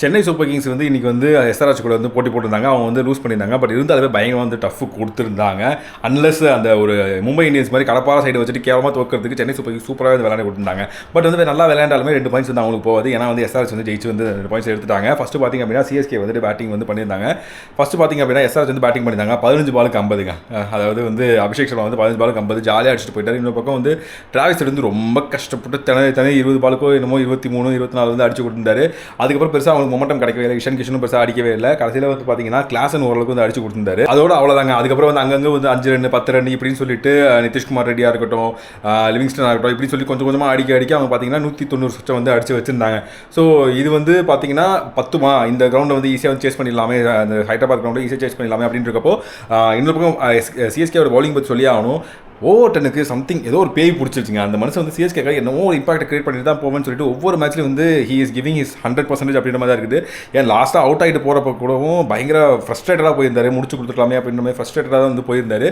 Chennai super Kings வந்து இன்றைக்கி வந்து எஸ்ஆர்எச் கூட வந்து போட்டி போட்டிருந்தாங்க. அவங்க வந்து லூஸ் பண்ணியிருந்தாங்க. பட் இருந்தாலுமே பயங்கரமாக வந்து டஃப் கொடுத்துருந்தாங்க. அன்லஸ் அந்த ஒரு மும்பை இந்தியன்ஸ் மாதிரி கடப்பார சைடு வச்சுட்டு கேவலமாக தோக்கிறதுக்கு சென்னை சூப்பர் கிங்ஸ் சூப்பராக வந்து விளையாண்டு கொடுத்துருந்தாங்க. பட் வந்து நல்லா விளையாண்டாலுமே 2 பாயிண்ட்ஸ் வந்து அவங்களுக்கு போகாது. ஏன்னா வந்து எஸ்ஆர்எச் வந்து ஜெயிச்சு வந்து 2 பாயிண்ட்ஸ் எடுத்துட்டாங்க. ஃபஸ்ட்டு பார்த்திங்க அப்படின்னா சிஎஸ்கே வந்து பேட்டிங் வந்து பண்ணியிருந்தாங்க. ஃபஸ்ட்டு பார்த்திங்க அப்படின்னா எஸ்ஆர்எச் வந்து பேட்டிங் பண்ணியிருந்தாங்க. 15 பாலுக்கு 50ங்க. அதாவது வந்து அபிஷேக் சர்மா வந்து 15 பாலுக்கு 50 ஜாலியாக அடிச்சுட்டு போயிட்டார். இன்னொரு பக்கம் வந்து டிராவிஸ் வந்து ரொம்ப கஷ்டப்பட்டு தனி 20 பாலுக்கோ என்னமோ 23 24 வந்து அடிச்சு கொடுத்துருந்தாரு. அதுக்கப்புறம் பெருசாக அவங்களுக்கு மொமெண்டம் கிடைக்கவே இல்லை. இஷன் கிஷனும் பெருசாக அடிக்கவே இல்லை. கடைசியில் வந்து பார்த்தீங்கன்னா கிளாஸன் ஓரளவுக்கு வந்து அடிச்சு கொடுத்துருந்தாரு. அதோட அவ்வளோதாங்க. அதுக்கப்புறம் வந்து அங்கங்கே வந்து 5 ரன் 10 ரன் இப்படின்னு சொல்லிட்டு நிதிஷ்குமார் ரெட்டியாக இருக்கட்டும், லிவிங்ஸ்டன் ஆகட்டும், இப்படி சொல்லி கொஞ்சம் கொஞ்சமாக அடிக்க அவங்க பார்த்தீங்கன்னா 190 சுற்றை வந்து அடிச்சு வச்சிருந்தாங்க. ஸோ இது வந்து பார்த்தீங்கன்னா பத்துமா இந்த கிரௌண்டை வந்து ஈஸியாக வந்து சேஸ் பண்ணிடலாமே, அந்த ஹைதராபாத் கிரௌண்டை ஈஸியாக சேஸ் பண்ணிடலாமே அப்படின்னு இருக்கப்போ இன்னொரு பக்கம் சிஎஸ்கேவோட பவுலிங் பற்றி சொல்லி ஆகணும். ஓவர் 10க்கு சம்திங் ஏதோ ஒரு பேய் பிடிச்சிருச்சுங்க. அந்த மனுஷன் வந்து சிஎஸ்கேக்காக என்னவோ ஒரு இம்பாக்ட் கிரியேட் பண்ணிட்டு தான் போவேன்னு சொல்லிட்டு ஒவ்வொரு மேட்ச்லையும் வந்து ஹி இஸ் கிவிங் ஹிஸ் 100% அப்படின்ற மாதிரி தான் இருக்குது. ஏன் லாஸ்ட்டாக அவுட் ஆகிட்டு போகிறப்ப கூடவும் பயங்கர ஃப்ரஸ்ட்ரேட்டடாக போயிருந்தாரு. முடிச்சு கொடுத்துருக்கலாமே அப்படின்ற மாதிரி ஃப்ரஸ்ட்ரேட்டடாக தான் வந்து போயிருந்தாரு.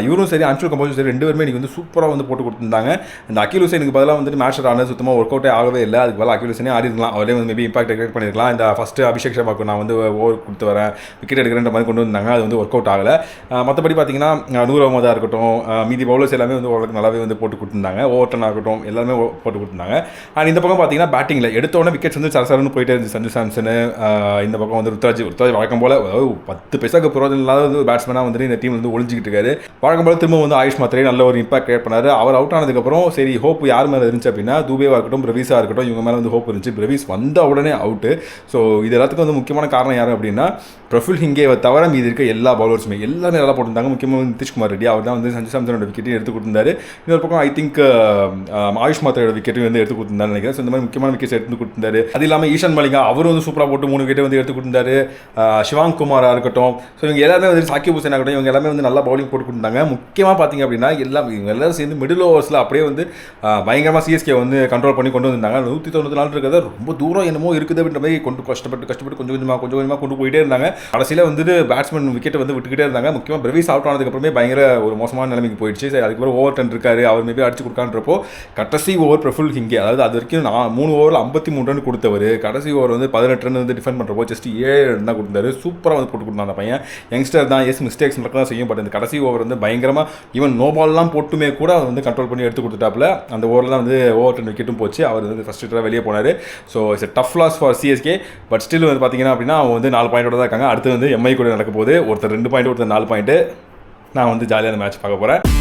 இவரும் சரி அன்ஷுல் கம்போஸும் சரி 2 பேருமே இன்றைக்கி வந்து சூப்பராக வந்து போட்டு கொடுத்துருந்தாங்க. இந்த அகில் ஹுசைனுக்கு பதிலாக வந்துட்டு மேட்ச் ஆனது சுத்தமாக ஒர்க் அவுட்டே ஆகவே இல்லை. அதுக்கு பதிலாக அகில் ஹுசைனே ஆடிருக்கலாம். அவரே வந்து மேபி இம்பாக்ட் கிரியேட் பண்ணியிருக்கலாம். இந்த ஃபஸ்ட்டு அபிஷேக் சர்மாவுக்கு நான் வந்து ஓவர் கொடுத்து வரேன், விக்கெட் எடுக்கிறேன்ற மாதிரி கொண்டு வந்தாங்க. அது வந்து ஒர்க் அவுட் ஆகலை. மற்றபடி பார்த்தீங்கன்னா நூர் அகமதாக இருக்கட்டும், மீதி பவுலர்ஸ் எல்லாமே வந்து ஓரளவுக்கு நல்லாவே வந்து போட்டு கொடுத்துருந்தாங்க. ஓவர் 10 ஆகட்டும் எல்லாமே போட்டு கொடுத்துருந்தாங்க. அண்ட் இந்த பக்கம் பார்த்தீங்கன்னா பேட்டிங்கில் எடுத்தோடனே விக்கெட்ஸ் வந்து சரசரன்னு போயிட்டே இருந்துச்சு. சஞ்சு சாம்சனு, இந்த பக்கம் வந்து ருத்ராஜ் வழக்கம் போல் 10 பைசாக்கு புரோஜனம் இல்லாத பேட்ஸ்மேனாக வந்துட்டு இந்த டீம் வந்து ஒழிஞ்சிக்கிட்டு இருக்காரு. வழக்கம் போல் திரும்ப வந்து ஆயுஷ் மாத்திரை நல்ல ஒரு இம்பாக்ட் கிரியேட் பண்ணார். அவர் அவுட் ஆனதுக்கப்புறம் சரி ஹோப் யார் மேலே இருந்துச்சு அப்படின்னா தூபேவாக இருக்கட்டும், பிரவீஸாக இருக்கட்டும், இவங்க மேலே வந்து ஹோப் இருந்துச்சு. பிரவீஸ் வந்த உடனே அவுட்டு. ஸோ இது எல்லாத்துக்கும் வந்து முக்கியமான காரணம் யார் அப்படின்னா பிரஃபுல் ஹிங்கேவை தவிர மீது இருக்க எல்லா பவுலர்ஸுமே எல்லாமே நல்லா போட்டிருந்தாங்க. முக்கியமாக நிதிஷ்குமார் ரெட்டி அவர் தான் வந்து சஞ்சு சாம்சனோட விக்கெட்டையும் எடுத்து கொடுத்துருந்தாரு. இன்னொரு பக்கம் ஐ திங்க் ஆயுஷ் மாத்திரையோட விக்கெட்டும் வந்து எடுத்து கொடுத்துருந்தாரு நினைக்கிறேன். ஸோ இந்த மாதிரி முக்கியமான விக்கெட்ஸ் எடுத்து கொடுத்துருந்தாரு. அது இல்லாமல் ஈஷான் மலிங்கா அவரும் வந்து சூப்பராக போட்டு 3 விக்கெட் வந்து எடுத்து கொடுத்துருந்தாரு. சிவாங் குமாராக இருக்கட்டும், ஸோ இவங்க எல்லாருமே வந்து சாக்கிப் ஹுசைன் ஆகட்டும், இவங்க எல்லாமே வந்து நல்லா பவுலிங் போட்டு கொடுத்தாங்க. முக்கியமாக பார்த்தீங்க அப்படின்னா இவங்க எல்லாரும் சேர்ந்து மிடில் ஓவர்ஸில் அப்படியே வந்து பயங்கரமாக சிஎஸ்கே வந்து கண்ட்ரோல் பண்ணி கொண்டு வந்தாங்க. 194 இருக்கிறத ரொம்ப தூரம் என்னமோ இருக்குது அப்படின்ற மாதிரி கஷ்டப்பட்டு கொஞ்சம் கொஞ்சமாக கொண்டு போயிட்டே இருந்தாங்க. கடைசியில் வந்துட்டு பேட்ஸ்மேன் விக்கெட்டை வந்து விட்டுக்கிட்டே இருந்தாங்க. முக்கியமாக பிரவீஸ் அவுட் ஆனதுக்கப்புறமே பயங்கர ஒரு மோசமான நிலைமைக்கு போயிடுச்சு. சரி அதுக்கப்புறம் ஓவர் 10 இருக்காரு, அவர் மேபி அடிச்சு கொடுக்கான்றப்போ கடைசி ஓவர் பிரஃபுல் ஹிங்கே, அதாவது அது வரைக்கும் 3 ஓவரில் 53 ரன் கொடுத்தவர் கடைசி ஓவர் வந்து 18 ரன் வந்து டிஃபெண்ட் பண்ணுறப்போ ஜஸ்ட் 7 ரன் தான் கொடுத்தாரு. சூப்பராக வந்து போட்டு கொடுத்தாங்க. அந்த பையன் யங்ஸ்டர் தான், மிஸ்டேக்ஸ் நடக்க தான் செய்யும். பட் இந்த கடைசி ஓவர் வந்து பயங்கரமாக ஈவன் நோ பால்லாம் போட்டுமே கூட அவர் வந்து கண்ட்ரோல் பண்ணி எடுத்து கொடுத்துட்டாப்புல. அந்த ஓவரில் தான் வந்து ஓவர் 10 விக்கெட்டும் போச்சு. அவர் வந்து ஃபர்ஸ்ட் ஹிட்டராக வெளியே போனார். So it's tough loss for CSK. But still வந்து பார்த்தீங்கன்னா அப்படின்னா அவங்க வந்து 4 பாயிண்டோட தான் இருக்காங்க. அடுத்து வந்து எம்ஐ கூட நடக்க போகுது. ஒருத்தர் 2 பாயிண்ட், ஒருத்தர் 4 பாயிண்ட். நான் வந்து ஜாலியாக அந்த மேட்ச் பார்க்க போகிறேன்.